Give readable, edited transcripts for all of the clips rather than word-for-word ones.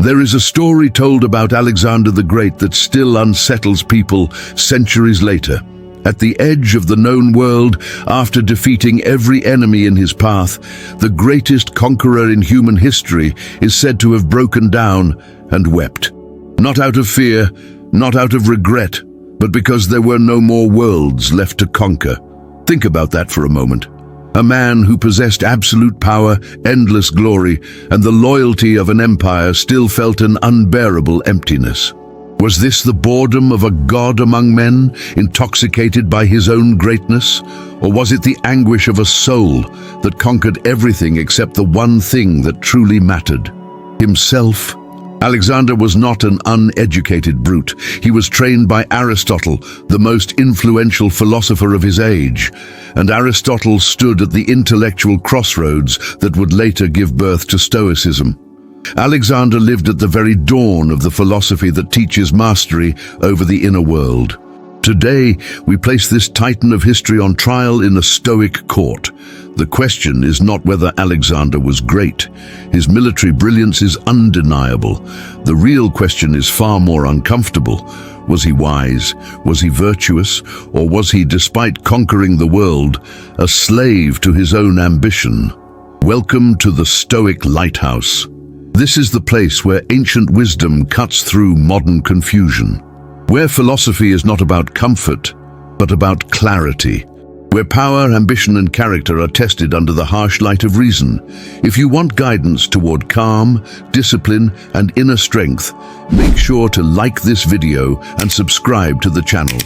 There is a story told about Alexander the Great that still unsettles people centuries later. At the edge of the known world, after defeating every enemy in his path, the greatest conqueror in human history is said to have broken down and wept. Not out of fear, not out of regret, but because there were no more worlds left to conquer. Think about that for a moment. A man who possessed absolute power, endless glory, and the loyalty of an empire still felt an unbearable emptiness. Was this the boredom of a god among men, intoxicated by his own greatness? Or was it the anguish of a soul that conquered everything except the one thing that truly mattered? Himself. Alexander was not an uneducated brute. He was trained by Aristotle, the most influential philosopher of his age. And Aristotle stood at the intellectual crossroads that would later give birth to Stoicism. Alexander lived at the very dawn of the philosophy that teaches mastery over the inner world. Today, we place this titan of history on trial in a Stoic court. The question is not whether Alexander was great. His military brilliance is undeniable. The real question is far more uncomfortable. Was he wise? Was he virtuous? Or was he, despite conquering the world, a slave to his own ambition? Welcome to the Stoic Lighthouse. This is the place where ancient wisdom cuts through modern confusion, where philosophy is not about comfort, but about clarity, where power, ambition, and character are tested under the harsh light of reason. If you want guidance toward calm, discipline, and inner strength, make sure to like this video and subscribe to the channel.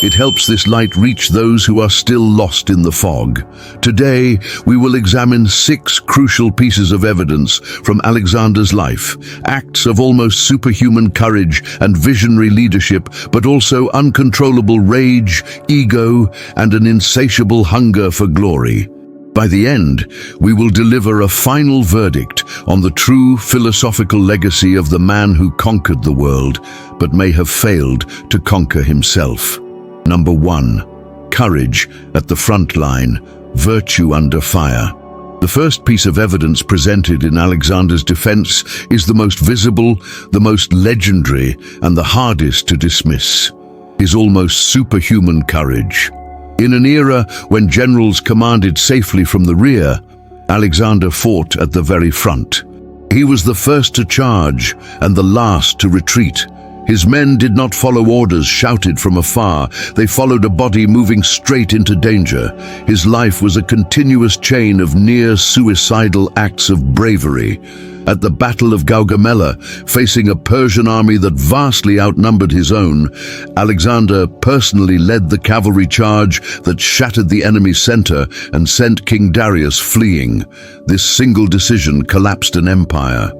It helps this light reach those who are still lost in the fog. Today, we will examine 6 crucial pieces of evidence from Alexander's life, acts of almost superhuman courage and visionary leadership, but also uncontrollable rage, ego, and an insatiable hunger for glory. By the end, we will deliver a final verdict on the true philosophical legacy of the man who conquered the world, but may have failed to conquer himself. Number 1. Courage at the front line, virtue under fire. The first piece of evidence presented in Alexander's defense is the most visible, the most legendary, and the hardest to dismiss. His almost superhuman courage. In an era when generals commanded safely from the rear, Alexander fought at the very front. He was the first to charge and the last to retreat. His men did not follow orders shouted from afar. They followed a body moving straight into danger. His life was a continuous chain of near-suicidal acts of bravery. At the Battle of Gaugamela, facing a Persian army that vastly outnumbered his own, Alexander personally led the cavalry charge that shattered the enemy's center and sent King Darius fleeing. This single decision collapsed an empire.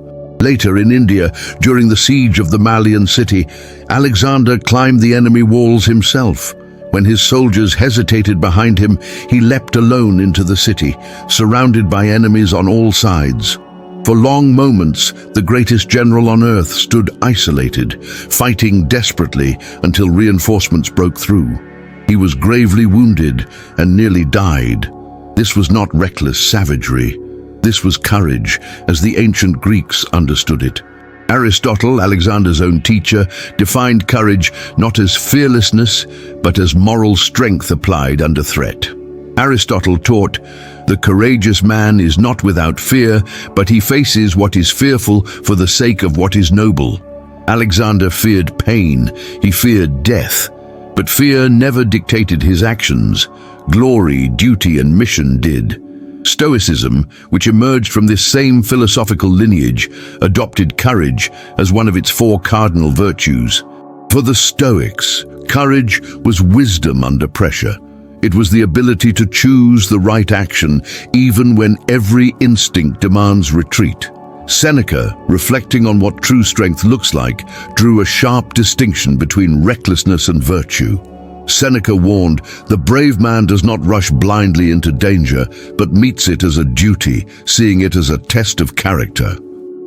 Later in India, during the siege of the Malian city, Alexander climbed the enemy walls himself. When his soldiers hesitated behind him, he leapt alone into the city, surrounded by enemies on all sides. For long moments, the greatest general on earth stood isolated, fighting desperately until reinforcements broke through. He was gravely wounded and nearly died. This was not reckless savagery. This was courage, as the ancient Greeks understood it. Aristotle, Alexander's own teacher, defined courage not as fearlessness, but as moral strength applied under threat. Aristotle taught, "The courageous man is not without fear, but he faces what is fearful for the sake of what is noble." Alexander feared pain, he feared death, but fear never dictated his actions. Glory, duty, and mission did. Stoicism, which emerged from this same philosophical lineage, adopted courage as one of its 4 cardinal virtues. For the Stoics, courage was wisdom under pressure. It was the ability to choose the right action, even when every instinct demands retreat. Seneca, reflecting on what true strength looks like, drew a sharp distinction between recklessness and virtue. Seneca warned, "The brave man does not rush blindly into danger, but meets it as a duty, seeing it as a test of character."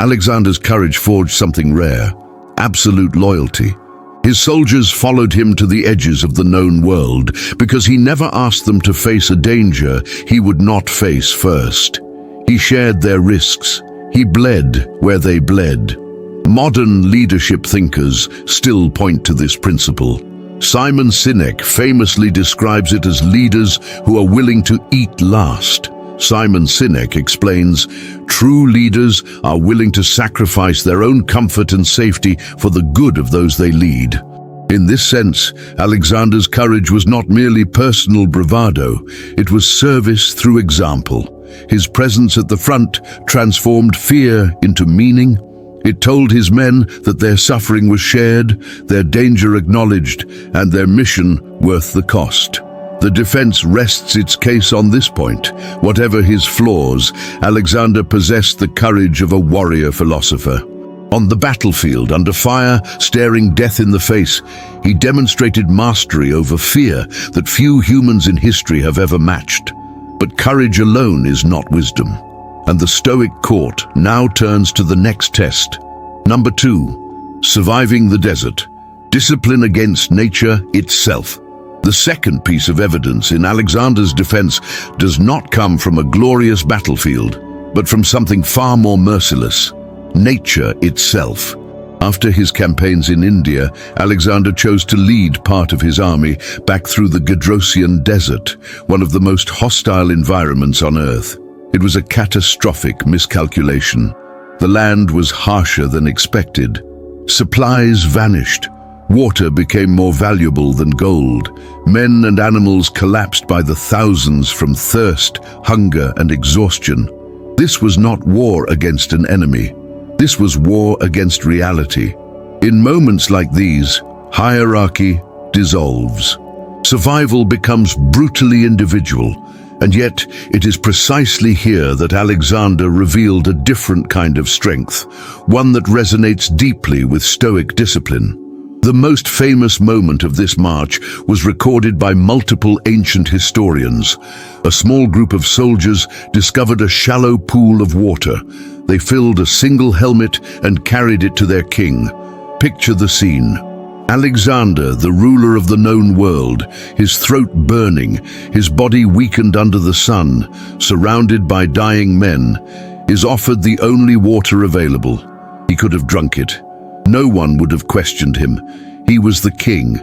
Alexander's courage forged something rare: absolute loyalty. His soldiers followed him to the edges of the known world, because he never asked them to face a danger he would not face first. He shared their risks. He bled where they bled. Modern leadership thinkers still point to this principle. Simon Sinek famously describes it as leaders who are willing to eat last. Simon Sinek explains, true leaders are willing to sacrifice their own comfort and safety for the good of those they lead. In this sense, Alexander's courage was not merely personal bravado, it was service through example. His presence at the front transformed fear into meaning. It told his men that their suffering was shared, their danger acknowledged, and their mission worth the cost. The defense rests its case on this point. Whatever his flaws, Alexander possessed the courage of a warrior philosopher. On the battlefield, under fire, staring death in the face, he demonstrated mastery over fear that few humans in history have ever matched. But courage alone is not wisdom. And the Stoic court now turns to the next test. Number 2, surviving the desert. Discipline against nature itself. The second piece of evidence in Alexander's defense does not come from a glorious battlefield, but from something far more merciless: nature itself. After his campaigns in India, Alexander chose to lead part of his army back through the Gedrosian desert, one of the most hostile environments on Earth. It was a catastrophic miscalculation. The land was harsher than expected. Supplies vanished. Water became more valuable than gold. Men and animals collapsed by the thousands from thirst, hunger, and exhaustion. This was not war against an enemy. This was war against reality. In moments like these, hierarchy dissolves. Survival becomes brutally individual. And yet, it is precisely here that Alexander revealed a different kind of strength, one that resonates deeply with Stoic discipline. The most famous moment of this march was recorded by multiple ancient historians. A small group of soldiers discovered a shallow pool of water. They filled a single helmet and carried it to their king. Picture the scene. Alexander, the ruler of the known world, his throat burning, his body weakened under the sun, surrounded by dying men, is offered the only water available. He could have drunk it. No one would have questioned him. He was the king.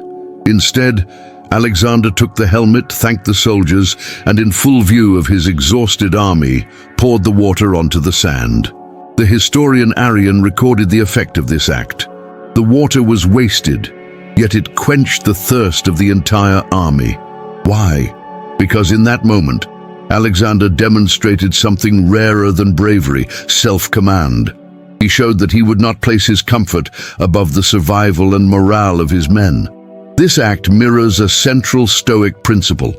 Instead, Alexander took the helmet, thanked the soldiers, and in full view of his exhausted army, poured the water onto the sand. The historian Arrian recorded the effect of this act. The water was wasted, yet it quenched the thirst of the entire army. Why? Because in that moment, Alexander demonstrated something rarer than bravery: self-command. He showed that he would not place his comfort above the survival and morale of his men. This act mirrors a central Stoic principle: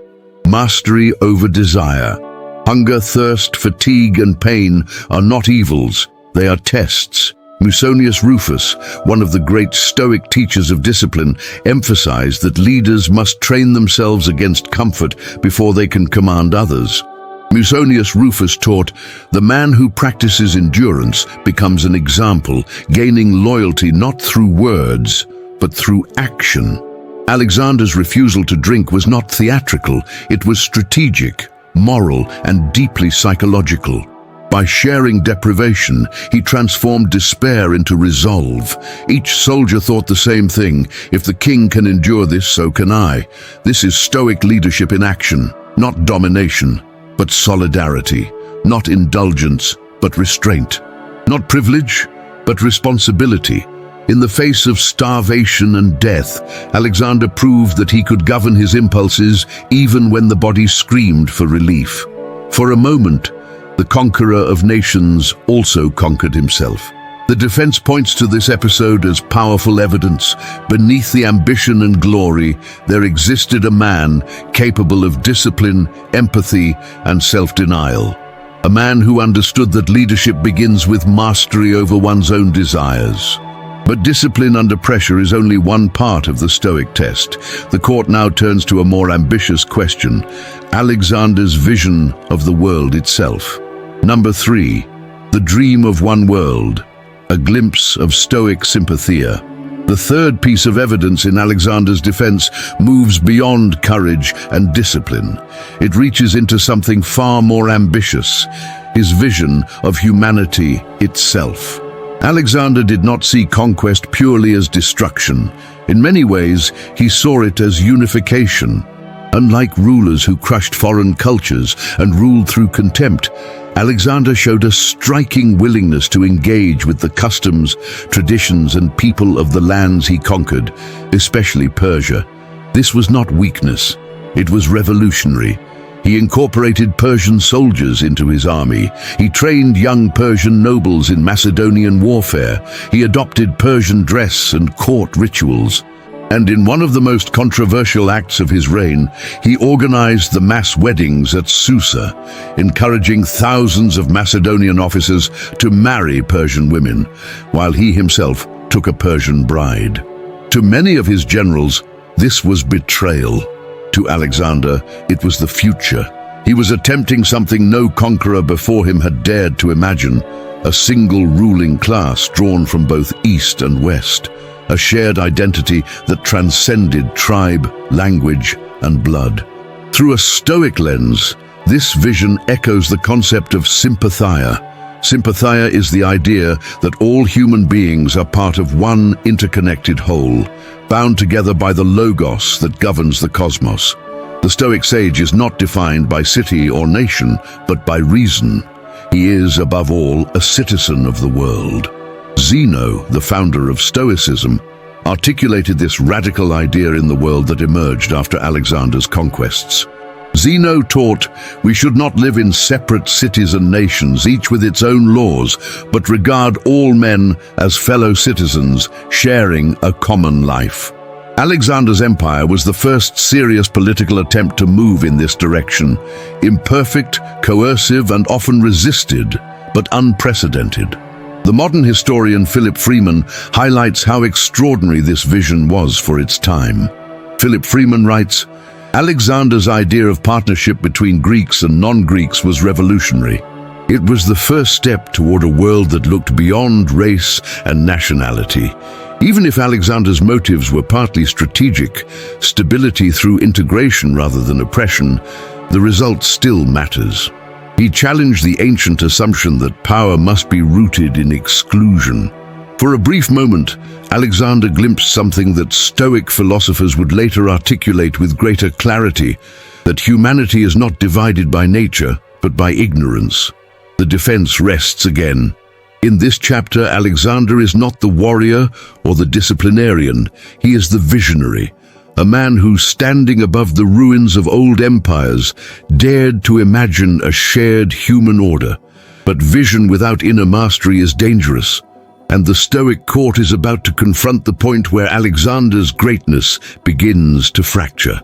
mastery over desire. Hunger, thirst, fatigue, and pain are not evils, they are tests. Musonius Rufus, one of the great Stoic teachers of discipline, emphasized that leaders must train themselves against comfort before they can command others. Musonius Rufus taught, "The man who practices endurance becomes an example, gaining loyalty not through words, but through action." Alexander's refusal to drink was not theatrical, it was strategic, moral, and deeply psychological. By sharing deprivation, he transformed despair into resolve. Each soldier thought the same thing: if the king can endure this, so can I. This is Stoic leadership in action, not domination, but solidarity, not indulgence, but restraint, not privilege, but responsibility. In the face of starvation and death, Alexander proved that he could govern his impulses even when the body screamed for relief. For a moment, the conqueror of nations also conquered himself. The defense points to this episode as powerful evidence. Beneath the ambition and glory, there existed a man capable of discipline, empathy, and self-denial. A man who understood that leadership begins with mastery over one's own desires. But discipline under pressure is only one part of the Stoic test. The court now turns to a more ambitious question: Alexander's vision of the world itself. Number 3, the dream of one world, a glimpse of Stoic Sympatheia. The third piece of evidence in Alexander's defense moves beyond courage and discipline. It reaches into something far more ambitious: his vision of humanity itself. Alexander did not see conquest purely as destruction. In many ways, he saw it as unification. Unlike rulers who crushed foreign cultures and ruled through contempt, Alexander showed a striking willingness to engage with the customs, traditions, and people of the lands he conquered, especially Persia. This was not weakness, it was revolutionary. He incorporated Persian soldiers into his army. He trained young Persian nobles in Macedonian warfare. He adopted Persian dress and court rituals. And in one of the most controversial acts of his reign, he organized the mass weddings at Susa, encouraging thousands of Macedonian officers to marry Persian women, while he himself took a Persian bride. To many of his generals, this was betrayal. To Alexander, it was the future. He was attempting something no conqueror before him had dared to imagine, a single ruling class drawn from both East and West, a shared identity that transcended tribe, language, and blood. Through a Stoic lens, this vision echoes the concept of Sympatheia. Sympatheia is the idea that all human beings are part of one interconnected whole, bound together by the logos that governs the cosmos. The Stoic sage is not defined by city or nation, but by reason. He is, above all, a citizen of the world. Zeno, the founder of Stoicism, articulated this radical idea in the world that emerged after Alexander's conquests. Zeno taught we should not live in separate cities and nations, each with its own laws, but regard all men as fellow citizens, sharing a common life. Alexander's empire was the first serious political attempt to move in this direction, imperfect, coercive, and often resisted, but unprecedented. The modern historian Philip Freeman highlights how extraordinary this vision was for its time. Philip Freeman writes, Alexander's idea of partnership between Greeks and non-Greeks was revolutionary. It was the first step toward a world that looked beyond race and nationality. Even if Alexander's motives were partly strategic, stability through integration rather than oppression, the result still matters. He challenged the ancient assumption that power must be rooted in exclusion. For a brief moment, Alexander glimpsed something that Stoic philosophers would later articulate with greater clarity, that humanity is not divided by nature, but by ignorance. The defense rests again. In this chapter, Alexander is not the warrior or the disciplinarian, he is the visionary, a man who, standing above the ruins of old empires, dared to imagine a shared human order. But vision without inner mastery is dangerous. And the Stoic court is about to confront the point where Alexander's greatness begins to fracture.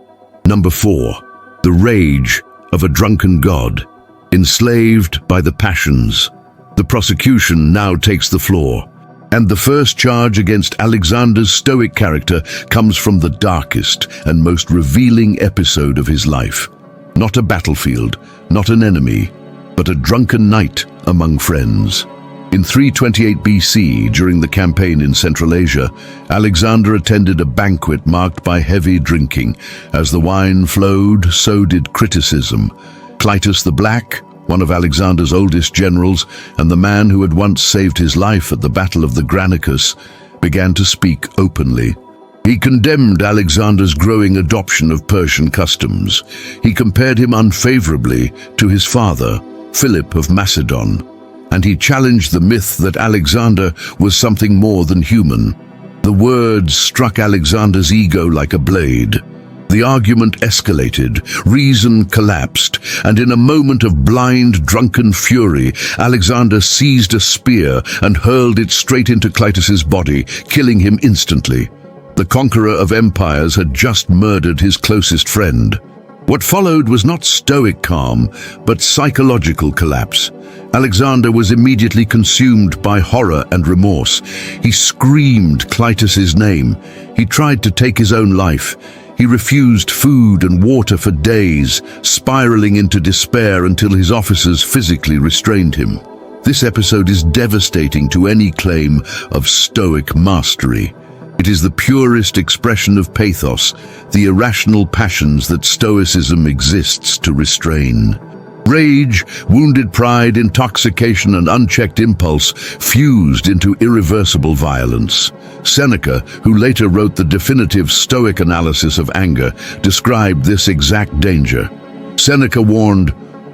Number 4. The rage of a drunken god, enslaved by the passions. The prosecution now takes the floor, and the first charge against Alexander's Stoic character comes from the darkest and most revealing episode of his life. Not a battlefield, not an enemy, but a drunken night among friends. In 328 BC, during the campaign in Central Asia, Alexander attended a banquet marked by heavy drinking. As the wine flowed, so did criticism. Clitus the Black, one of Alexander's oldest generals, and the man who had once saved his life at the Battle of the Granicus, began to speak openly. He condemned Alexander's growing adoption of Persian customs. He compared him unfavorably to his father, Philip of Macedon, and he challenged the myth that Alexander was something more than human. The words struck Alexander's ego like a blade. The argument escalated, reason collapsed, and in a moment of blind, drunken fury, Alexander seized a spear and hurled it straight into Clitus's body, killing him instantly. The conqueror of empires had just murdered his closest friend. What followed was not Stoic calm, but psychological collapse. Alexander was immediately consumed by horror and remorse. He screamed Clitus's name. He tried to take his own life. He refused food and water for days, spiraling into despair until his officers physically restrained him. This episode is devastating to any claim of Stoic mastery. It is the purest expression of pathos, the irrational passions that Stoicism exists to restrain. Rage, wounded pride, intoxication, and unchecked impulse fused into irreversible violence. Seneca, who later wrote the definitive Stoic analysis of anger, described this exact danger. Seneca warned,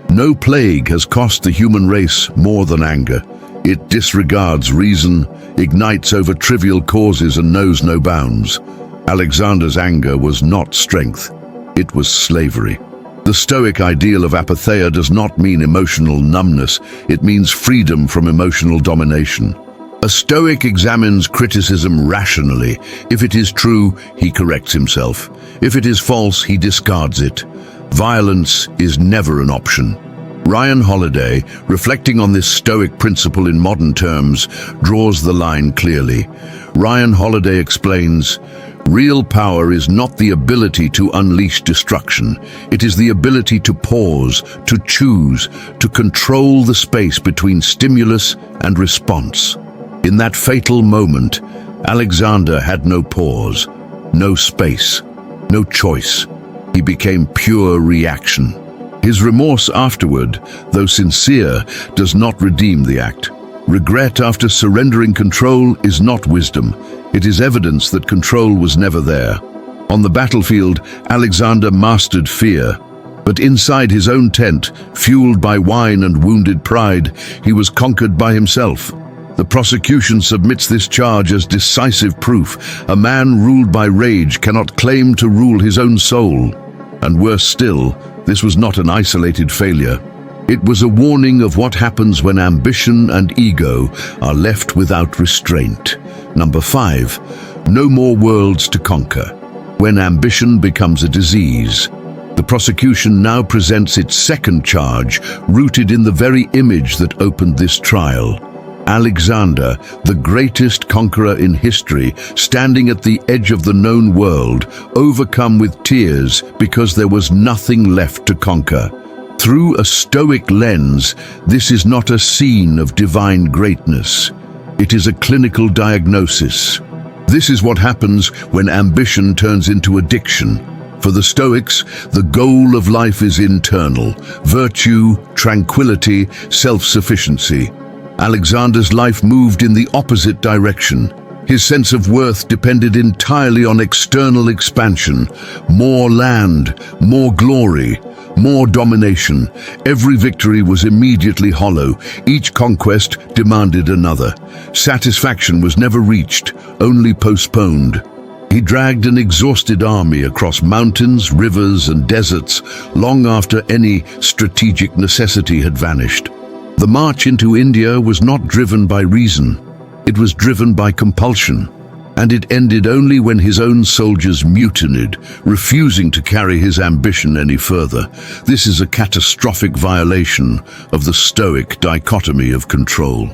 "No plague has cost the human race more than anger. It disregards reason, ignites over trivial causes, and knows no bounds." Alexander's anger was not strength, it was slavery. The Stoic ideal of apatheia does not mean emotional numbness, it means freedom from emotional domination. A Stoic examines criticism rationally. If it is true, he corrects himself. If it is false, he discards it. Violence is never an option. Ryan Holiday, reflecting on this Stoic principle in modern terms, draws the line clearly. Ryan Holiday explains, "Real power is not the ability to unleash destruction. It is the ability to pause, to choose, to control the space between stimulus and response." In that fatal moment, Alexander had no pause, no space, no choice. He became pure reaction. His remorse afterward, though sincere, does not redeem the act. Regret after surrendering control is not wisdom. It is evidence that control was never there. On the battlefield, Alexander mastered fear. But inside his own tent, fueled by wine and wounded pride, he was conquered by himself. The prosecution submits this charge as decisive proof. A man ruled by rage cannot claim to rule his own soul. And worse still, this was not an isolated failure. It was a warning of what happens when ambition and ego are left without restraint. Number 5, no more worlds to conquer. When ambition becomes a disease. The prosecution now presents its second charge, rooted in the very image that opened this trial. Alexander, the greatest conqueror in history, standing at the edge of the known world, overcome with tears because there was nothing left to conquer. Through a Stoic lens, this is not a scene of divine greatness. It is a clinical diagnosis. This is what happens when ambition turns into addiction. For the Stoics, the goal of life is internal: virtue, tranquility, self-sufficiency. Alexander's life moved in the opposite direction. His sense of worth depended entirely on external expansion. More land, more glory, more domination. Every victory was immediately hollow. Each conquest demanded another. Satisfaction was never reached, only postponed. He dragged an exhausted army across mountains, rivers, and deserts long after any strategic necessity had vanished. The march into India was not driven by reason. It was driven by compulsion. And it ended only when his own soldiers mutinied, refusing to carry his ambition any further. This is a catastrophic violation of the Stoic dichotomy of control.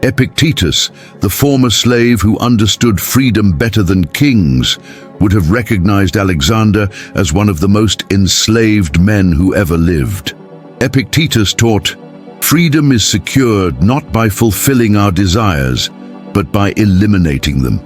Epictetus, the former slave who understood freedom better than kings, would have recognized Alexander as one of the most enslaved men who ever lived. Epictetus taught, "Freedom is secured not by fulfilling our desires, but by eliminating them.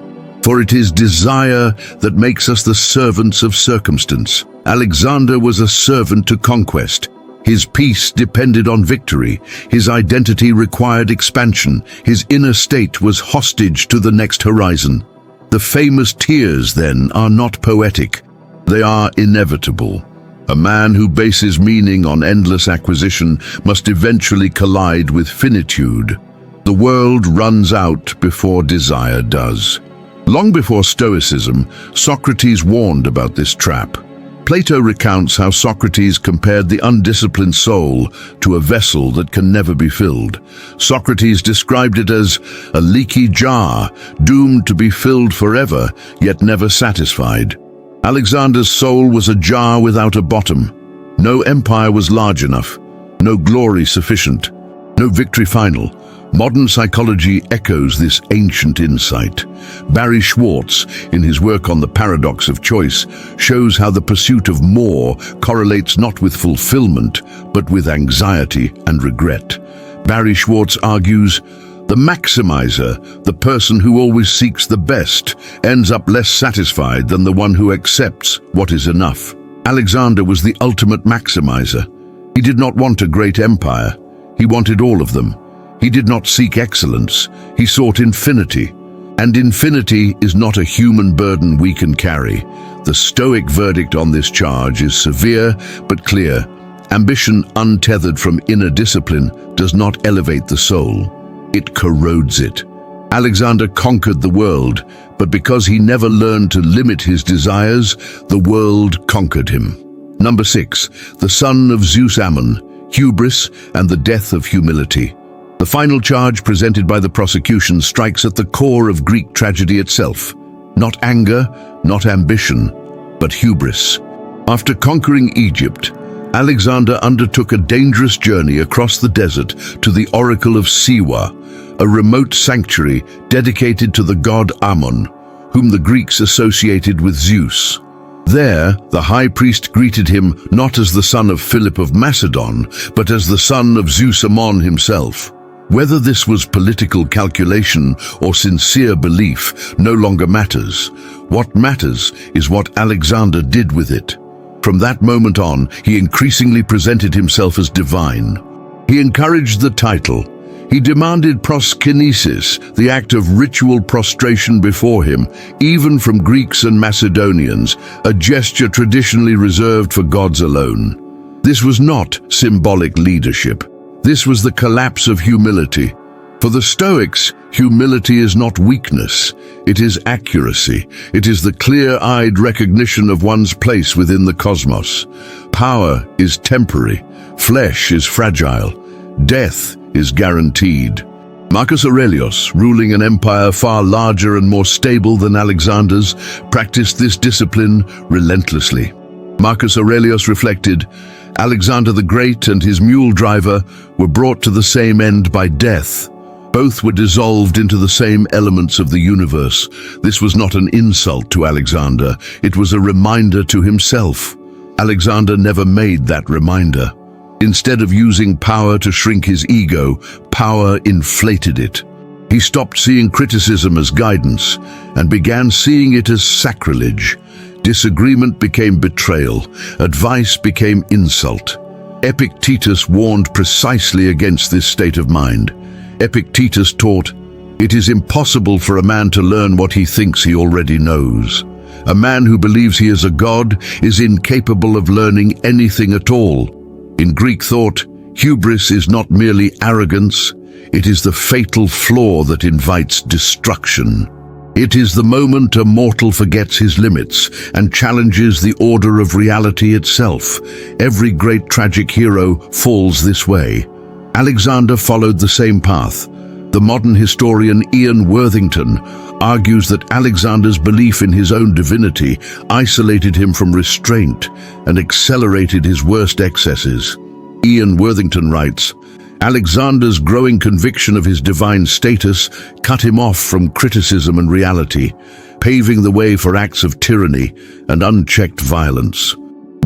For it is desire that makes us the servants of circumstance." Alexander was a servant to conquest. His peace depended on victory. His identity required expansion. His inner state was hostage to the next horizon. The famous tears, then, are not poetic. They are inevitable. A man who bases meaning on endless acquisition must eventually collide with finitude. The world runs out before desire does. Long before Stoicism, Socrates warned about this trap. Plato recounts how Socrates compared the undisciplined soul to a vessel that can never be filled. Socrates described it as a leaky jar, doomed to be filled forever, yet never satisfied. Alexander's soul was a jar without a bottom. No empire was large enough, no glory sufficient, no victory final. Modern psychology echoes this ancient insight. Barry Schwartz, in his work on the paradox of choice, shows how the pursuit of more correlates not with fulfillment, but with anxiety and regret. Barry Schwartz argues, the maximizer, the person who always seeks the best, ends up less satisfied than the one who accepts what is enough. Alexander was the ultimate maximizer. He did not want a great empire. He wanted all of them. He did not seek excellence. He sought infinity. And infinity is not a human burden we can carry. The Stoic verdict on this charge is severe but clear. Ambition untethered from inner discipline does not elevate the soul. It corrodes it. Alexander conquered the world, but because he never learned to limit his desires, the world conquered him. Number 6, the son of Zeus-Ammon, Hubris and the death of humility. The final charge presented by the prosecution strikes at the core of Greek tragedy itself. Not anger, not ambition, but hubris. After conquering Egypt, Alexander undertook a dangerous journey across the desert to the Oracle of Siwa, a remote sanctuary dedicated to the god Ammon, whom the Greeks associated with Zeus. There, the high priest greeted him not as the son of Philip of Macedon, but as the son of Zeus-Ammon himself. Whether this was political calculation or sincere belief no longer matters. What matters is what Alexander did with it. From that moment on, he increasingly presented himself as divine. He encouraged the title. He demanded proskinesis, the act of ritual prostration before him, even from Greeks and Macedonians, a gesture traditionally reserved for gods alone. This was not symbolic leadership. This was the collapse of humility. For the Stoics, humility is not weakness. It is accuracy. It is the clear-eyed recognition of one's place within the cosmos. Power is temporary. Flesh is fragile. Death is guaranteed. Marcus Aurelios, ruling an empire far larger and more stable than Alexander's, practiced this discipline relentlessly. Marcus Aurelios reflected, Alexander the Great and his mule driver were brought to the same end by death. Both were dissolved into the same elements of the universe. This was not an insult to Alexander. It was a reminder to himself. Alexander never made that reminder. Instead of using power to shrink his ego, power inflated it. He stopped seeing criticism as guidance and began seeing it as sacrilege. Disagreement became betrayal. Advice became insult. Epictetus warned precisely against this state of mind. Epictetus taught, "It is impossible for a man to learn what he thinks he already knows. A man who believes he is a god is incapable of learning anything at all." In Greek thought, hubris is not merely arrogance, it is the fatal flaw that invites destruction. It is the moment a mortal forgets his limits and challenges the order of reality itself. Every great tragic hero falls this way. Alexander followed the same path. The modern historian Ian Worthington argues that Alexander's belief in his own divinity isolated him from restraint and accelerated his worst excesses. Ian Worthington writes, Alexander's growing conviction of his divine status cut him off from criticism and reality, paving the way for acts of tyranny and unchecked violence.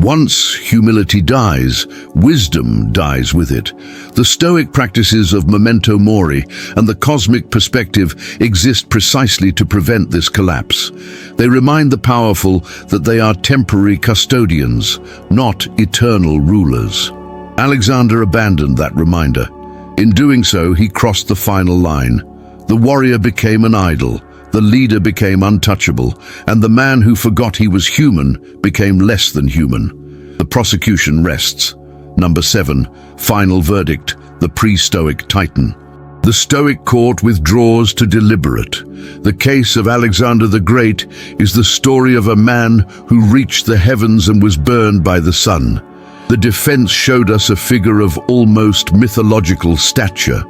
Once humility dies, wisdom dies with it. The Stoic practices of memento mori and the cosmic perspective exist precisely to prevent this collapse. They remind the powerful that they are temporary custodians, not eternal rulers. Alexander abandoned that reminder. In doing so, he crossed the final line. The warrior became an idol. The leader became untouchable, and the man who forgot he was human became less than human. The prosecution rests. Number 7, final verdict, the pre-Stoic Titan. The Stoic court withdraws to deliberate. The case of Alexander the Great is the story of a man who reached the heavens and was burned by the sun. The defense showed us a figure of almost mythological stature,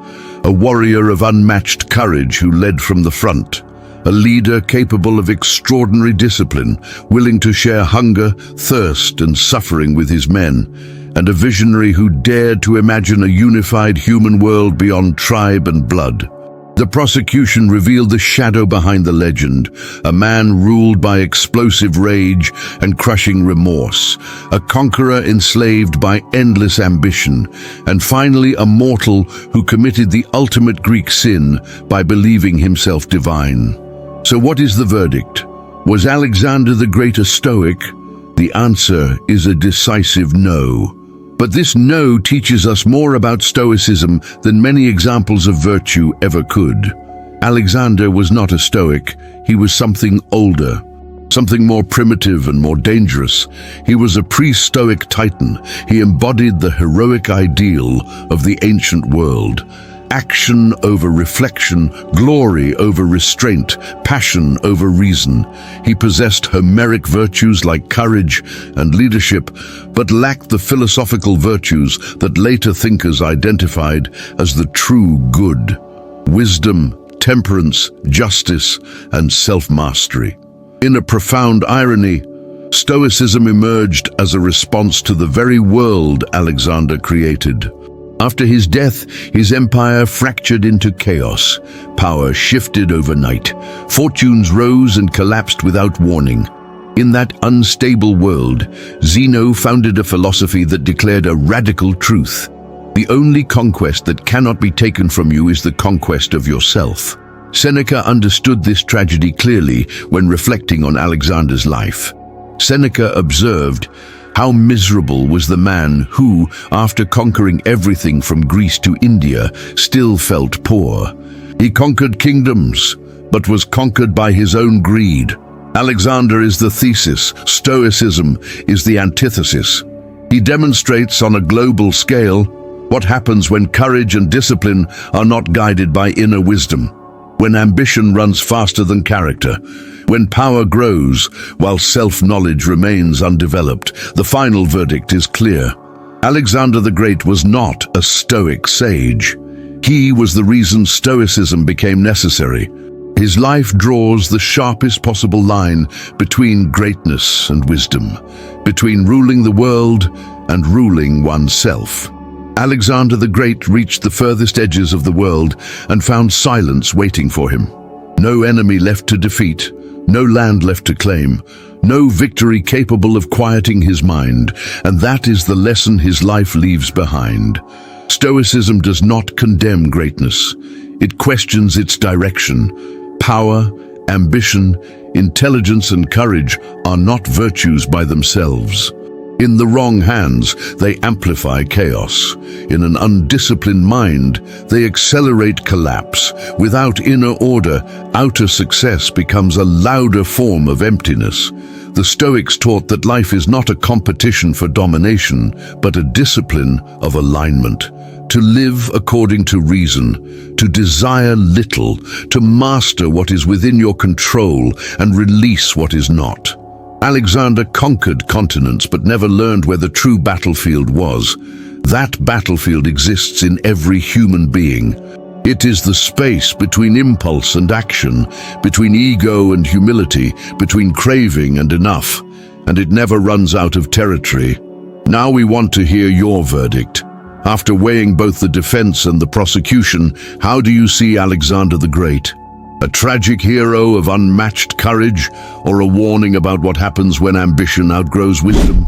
a warrior of unmatched courage who led from the front. A leader capable of extraordinary discipline, willing to share hunger, thirst, and suffering with his men, and a visionary who dared to imagine a unified human world beyond tribe and blood. The prosecution revealed the shadow behind the legend, a man ruled by explosive rage and crushing remorse, a conqueror enslaved by endless ambition, and finally a mortal who committed the ultimate Greek sin by believing himself divine. So what is the verdict? Was Alexander the Great a Stoic? The answer is a decisive no. But this no teaches us more about Stoicism than many examples of virtue ever could. Alexander was not a Stoic, he was something older, something more primitive and more dangerous. He was a pre-Stoic titan. He embodied the heroic ideal of the ancient world. Action over reflection, glory over restraint, passion over reason. He possessed Homeric virtues like courage and leadership, but lacked the philosophical virtues that later thinkers identified as the true good: wisdom, temperance, justice, and self-mastery. In a profound irony, Stoicism emerged as a response to the very world Alexander created. After his death, his empire fractured into chaos. Power shifted overnight. Fortunes rose and collapsed without warning. In that unstable world, Zeno founded a philosophy that declared a radical truth. The only conquest that cannot be taken from you is the conquest of yourself. Seneca understood this tragedy clearly when reflecting on Alexander's life. Seneca observed, "How miserable was the man who, after conquering everything from Greece to India, still felt poor. He conquered kingdoms, but was conquered by his own greed." Alexander is the thesis, Stoicism is the antithesis. He demonstrates on a global scale what happens when courage and discipline are not guided by inner wisdom, when ambition runs faster than character, when power grows while self-knowledge remains undeveloped. The final verdict is clear. Alexander the Great was not a Stoic sage. He was the reason Stoicism became necessary. His life draws the sharpest possible line between greatness and wisdom, between ruling the world and ruling oneself. Alexander the Great reached the furthest edges of the world and found silence waiting for him. No enemy left to defeat, no land left to claim, no victory capable of quieting his mind, and that is the lesson his life leaves behind. Stoicism does not condemn greatness. It questions its direction. Power, ambition, intelligence, and courage are not virtues by themselves. In the wrong hands, they amplify chaos. In an undisciplined mind, they accelerate collapse. Without inner order, outer success becomes a louder form of emptiness. The Stoics taught that life is not a competition for domination, but a discipline of alignment. To live according to reason, to desire little, to master what is within your control and release what is not. Alexander conquered continents but never learned where the true battlefield was. That battlefield exists in every human being. It is the space between impulse and action, between ego and humility, between craving and enough, and it never runs out of territory. Now we want to hear your verdict. After weighing both the defense and the prosecution, how do you see Alexander the Great? A tragic hero of unmatched courage, or a warning about what happens when ambition outgrows wisdom?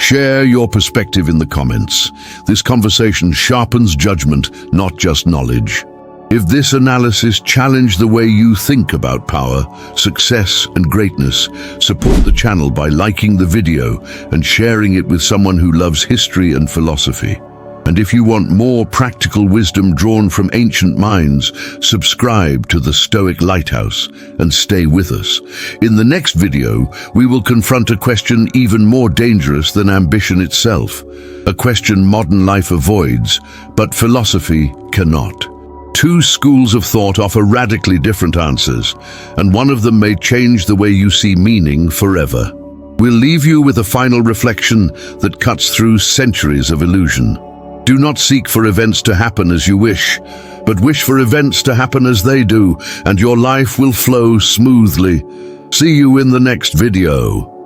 Share your perspective in the comments. This conversation sharpens judgment, not just knowledge. If this analysis challenged the way you think about power, success, and greatness, support the channel by liking the video and sharing it with someone who loves history and philosophy. And if you want more practical wisdom drawn from ancient minds, subscribe to the Stoic Lighthouse and stay with us. In the next video, we will confront a question even more dangerous than ambition itself, a question modern life avoids, but philosophy cannot. Two schools of thought offer radically different answers, and one of them may change the way you see meaning forever. We'll leave you with a final reflection that cuts through centuries of illusion. Do not seek for events to happen as you wish, but wish for events to happen as they do, and your life will flow smoothly. See you in the next video.